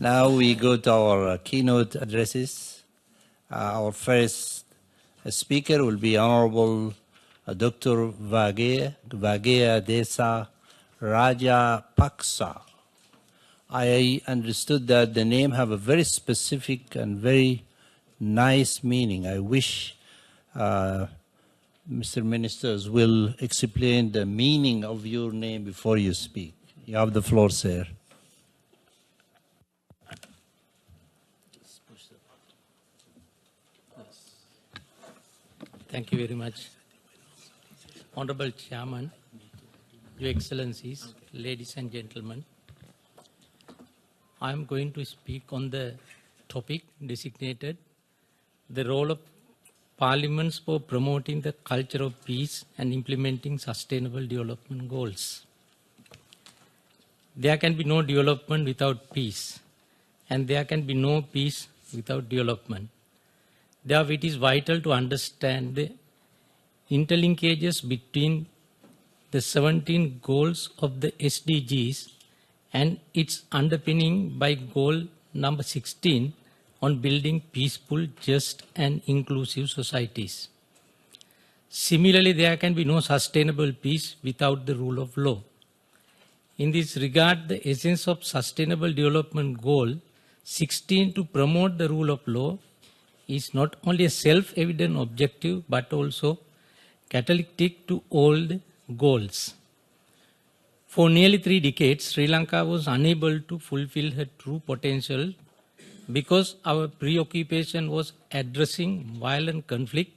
Now we go to our keynote addresses. Our first speaker will be Honorable Dr. Wijeyedasa Rajapakshe. I understood that the name have a very specific and very nice meaning. I wish Mr. Ministers will explain the meaning of your name before you speak. You have the floor, sir. Thank you very much. Honorable Chairman, Your Excellencies, ladies and gentlemen, I am going to speak on the topic designated the role of parliaments for promoting the culture of peace and implementing sustainable development goals. There can be no development without peace, and there can be no peace without development. Therefore, it is vital to understand the interlinkages between the 17 goals of the SDGs and its underpinning by goal number 16 on building peaceful, just and inclusive societies. Similarly, there can be no sustainable peace without the rule of law. In this regard, the essence of Sustainable Development Goal 16 to promote the rule of law is not only a self-evident objective but also catalytic to all the goals. For nearly 3 decades, Sri Lanka was unable to fulfill her true potential because our preoccupation was addressing violent conflict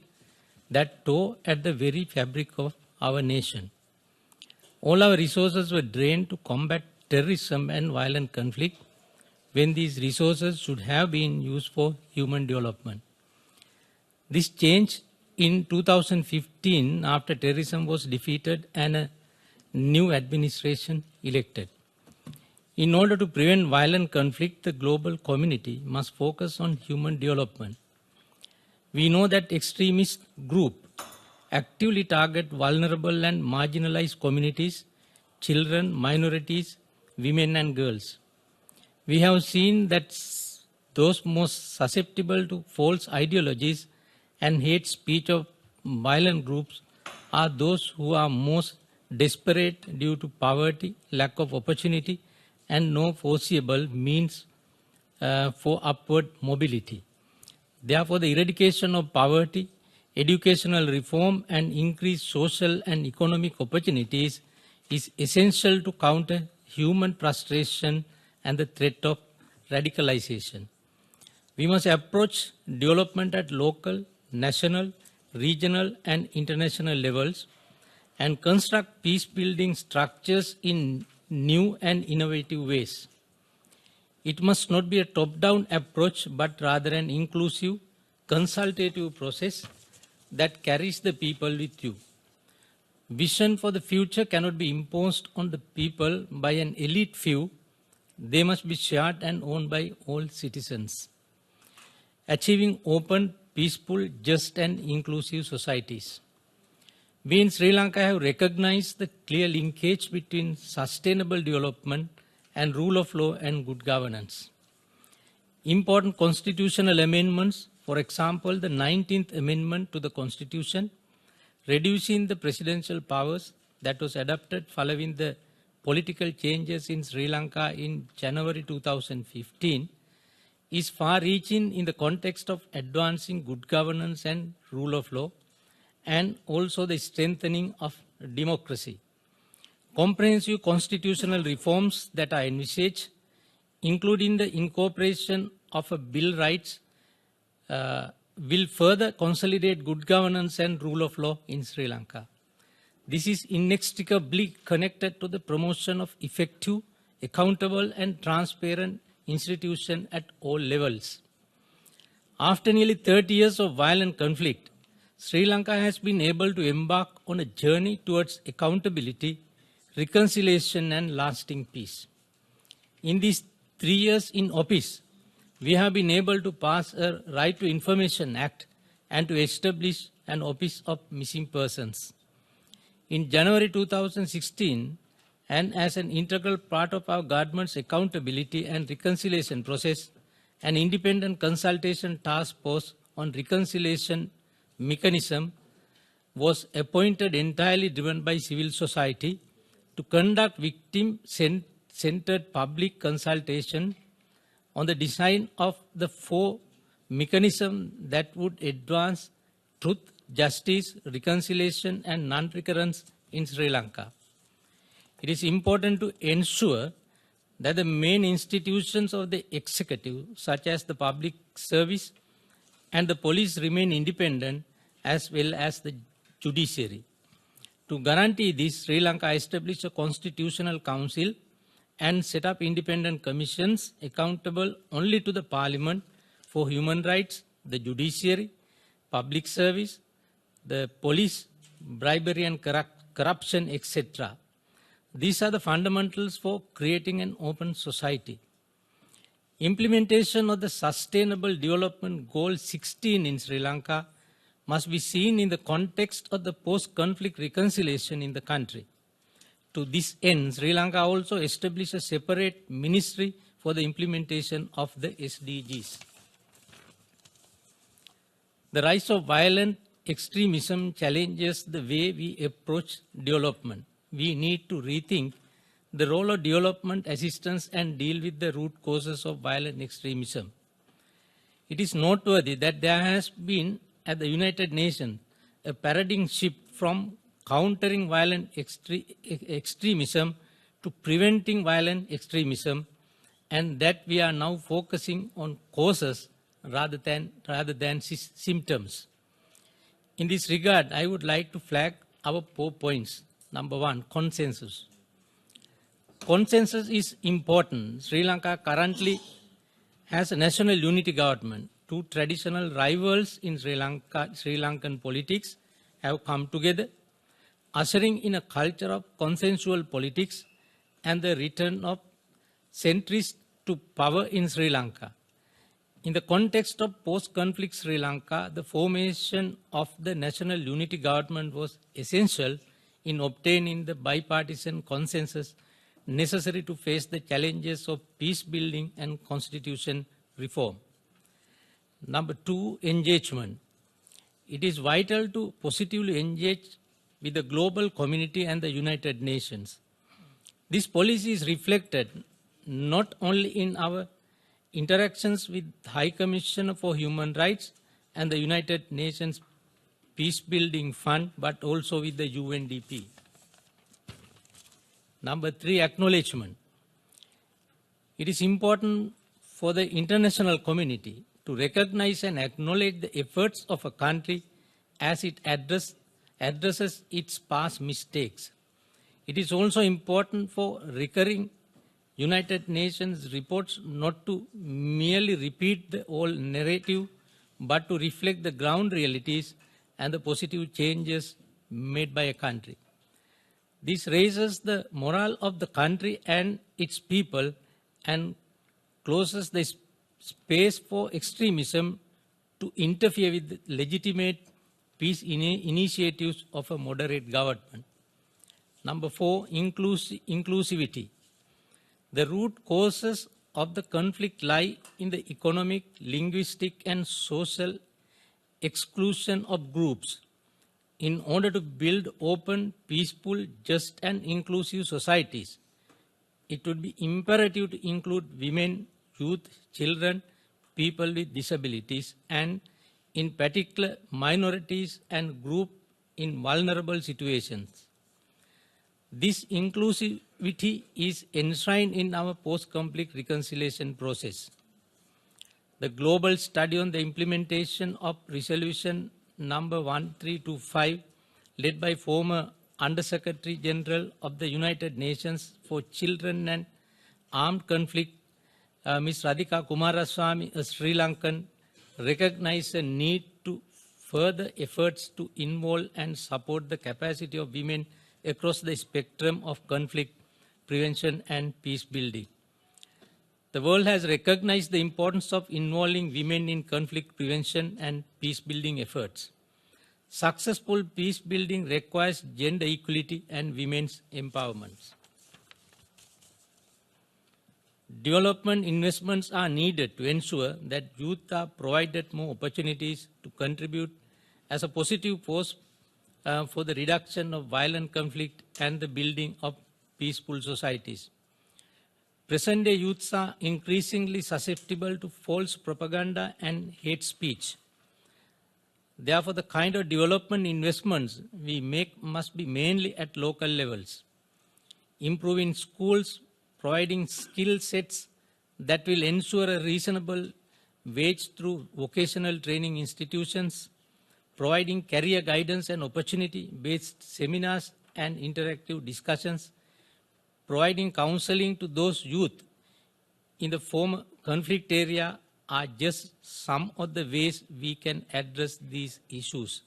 that tore at the very fabric of our nation. All our resources were drained to combat terrorism and violent conflict when these resources should have been used for human development. This changed in 2015 after terrorism was defeated and a new administration elected. In order to prevent violent conflict, the global community must focus on human development. We know that extremist groups actively target vulnerable and marginalized communities, children, minorities, women and girls. We have seen that those most susceptible to false ideologies and hate speech of violent groups are those who are most desperate due to poverty, lack of opportunity, and no foreseeable means for upward mobility. Therefore, the eradication of poverty, educational reform, and increased social and economic opportunities is essential to counter human frustration and the threat of radicalization. We must approach development at local, national, regional, and international levels and construct peace-building structures in new and innovative ways. It must not be a top-down approach, but rather an inclusive, consultative process that carries the people with you. Vision for the future cannot be imposed on the people by an elite few. They must be shared and owned by all citizens. Achieving open, peaceful, just and inclusive societies. We in Sri Lanka have recognized the clear linkage between sustainable development and rule of law and good governance. Important constitutional amendments, for example, the 19th Amendment to the Constitution, reducing the presidential powers that was adopted following the political changes in Sri Lanka in January 2015, is far-reaching in the context of advancing good governance and rule of law, and also the strengthening of democracy. Comprehensive constitutional reforms that are envisaged, including the incorporation of a Bill of Rights, will further consolidate good governance and rule of law in Sri Lanka. This is inextricably connected to the promotion of effective, accountable, and transparent institutions at all levels. After nearly 30 years of violent conflict, Sri Lanka has been able to embark on a journey towards accountability, reconciliation, and lasting peace. In these 3 years in office, we have been able to pass a Right to Information Act and to establish an Office of Missing Persons. In January 2016, and as an integral part of our government's accountability and reconciliation process, an independent consultation task force on reconciliation mechanism was appointed entirely driven by civil society to conduct victim-centered public consultation on the design of the 4 mechanisms that would advance truth, justice, reconciliation, and non-recurrence in Sri Lanka. It is important to ensure that the main institutions of the executive, such as the public service and the police, remain independent, as well as the judiciary. To guarantee this, Sri Lanka established a constitutional council and set up independent commissions accountable only to the Parliament for human rights, the judiciary, public service, the police, bribery and corruption, etc. These are the fundamentals for creating an open society. Implementation of the Sustainable Development Goal 16 in Sri Lanka must be seen in the context of the post-conflict reconciliation in the country. To this end, Sri Lanka also established a separate ministry for the implementation of the SDGs. The rise of violent extremism challenges the way we approach development. We need to rethink the role of development assistance and deal with the root causes of violent extremism. It is noteworthy that there has been at the United Nations a paradigm shift from countering violent extremism to preventing violent extremism, and that we are now focusing on causes rather than symptoms. In this regard, I would like to flag our 4 points. Number 1, consensus. Consensus is important. Sri Lanka currently has a national unity government. 2 traditional rivals in Sri Lankan politics have come together, ushering in a culture of consensual politics and the return of centrists to power in Sri Lanka. In the context of post-conflict Sri Lanka, the formation of the national unity government was essential in obtaining the bipartisan consensus necessary to face the challenges of peace building and constitution reform. Number 2, engagement. It is vital to positively engage with the global community and the United Nations. This policy is reflected not only in our interactions with High Commissioner for Human Rights and the United Nations Peace Building Fund, but also with the UNDP. Number 3, acknowledgement. It is important for the international community to recognize and acknowledge the efforts of a country as it addresses its past mistakes. It is also important for recurring United Nations reports not to merely repeat the old narrative, but to reflect the ground realities and the positive changes made by a country. This raises the morale of the country and its people and closes the space for extremism to interfere with the legitimate peace initiatives of a moderate government. Number 4, inclusivity. The root causes of the conflict lie in the economic, linguistic, and social exclusion of groups. In order to build open, peaceful, just, and inclusive societies, it would be imperative to include women, youth, children, people with disabilities, and in particular minorities and groups in vulnerable situations. This inclusivity is enshrined in our post-conflict reconciliation process. The global study on the implementation of Resolution number 1325, led by former Under-Secretary General of the United Nations for Children and Armed Conflict, Ms. Radhika Kumaraswamy, a Sri Lankan, recognized a need to further efforts to involve and support the capacity of women across the spectrum of conflict prevention and peace building. The world has recognized the importance of involving women in conflict prevention and peace building efforts. Successful peace building requires gender equality and women's empowerment. Development investments are needed to ensure that youth are provided more opportunities to contribute as a positive force for the reduction of violent conflict and the building of peaceful societies. Present-day youths are increasingly susceptible to false propaganda and hate speech. Therefore, the kind of development investments we make must be mainly at local levels. Improving schools, providing skill sets that will ensure a reasonable wage through vocational training institutions, providing career guidance and opportunity-based seminars and interactive discussions, providing counseling to those youth in the former conflict area are just some of the ways we can address these issues.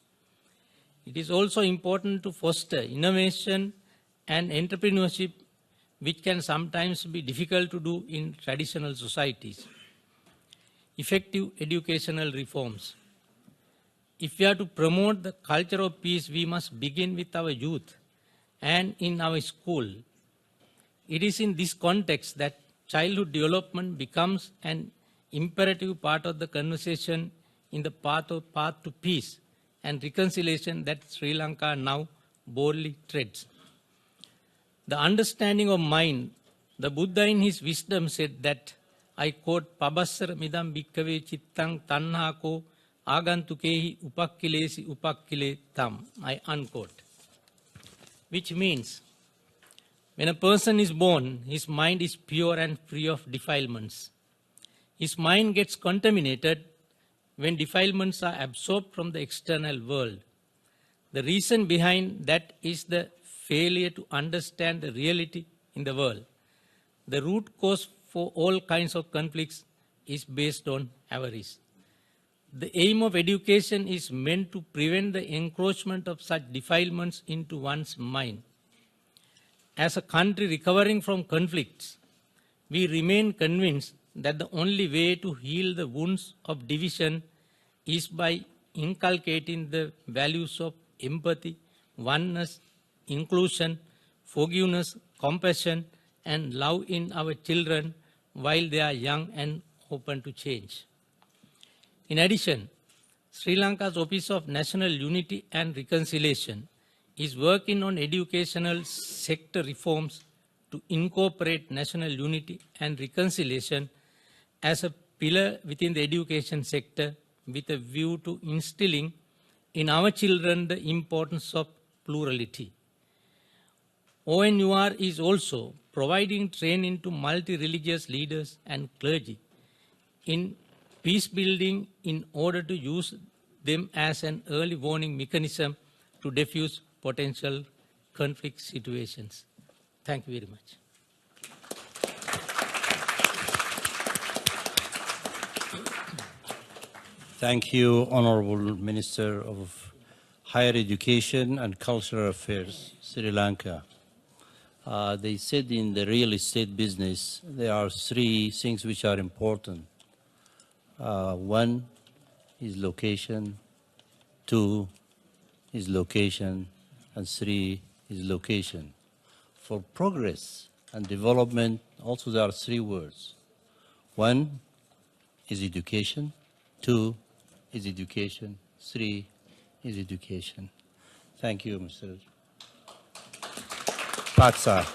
It is also important to foster innovation and entrepreneurship, which can sometimes be difficult to do in traditional societies. Effective educational reforms. If we are to promote the culture of peace, we must begin with our youth and in our school. It is in this context that childhood development becomes an imperative part of the conversation in the path to peace and reconciliation that Sri Lanka now boldly treads. The understanding of mind, the Buddha in his wisdom said that, I quote, Pabassara midam bhikkave chittang tanhako agantukehi upakkilesi upakkile tam, I unquote. Which means, when a person is born, his mind is pure and free of defilements. His mind gets contaminated when defilements are absorbed from the external world. The reason behind that is the failure to understand the reality in the world. The root cause for all kinds of conflicts is based on avarice. The aim of education is meant to prevent the encroachment of such defilements into one's mind. As a country recovering from conflicts, we remain convinced that the only way to heal the wounds of division is by inculcating the values of empathy, oneness, inclusion, forgiveness, compassion, and love in our children while they are young and open to change. In addition, Sri Lanka's Office of National Unity and Reconciliation is working on educational sector reforms to incorporate national unity and reconciliation as a pillar within the education sector with a view to instilling in our children the importance of plurality. ONUR is also providing training to multi-religious leaders and clergy in peace building in order to use them as an early warning mechanism to diffuse potential conflict situations. Thank you very much. Thank you, Honorable Minister of Higher Education and Cultural Affairs, Sri Lanka. They said in the real estate business, there are three things which are important. One is location, two is location, and three is location. For progress and development, also there are three words. One is education, two is education, three is education. Thank you, Mr. Paksa.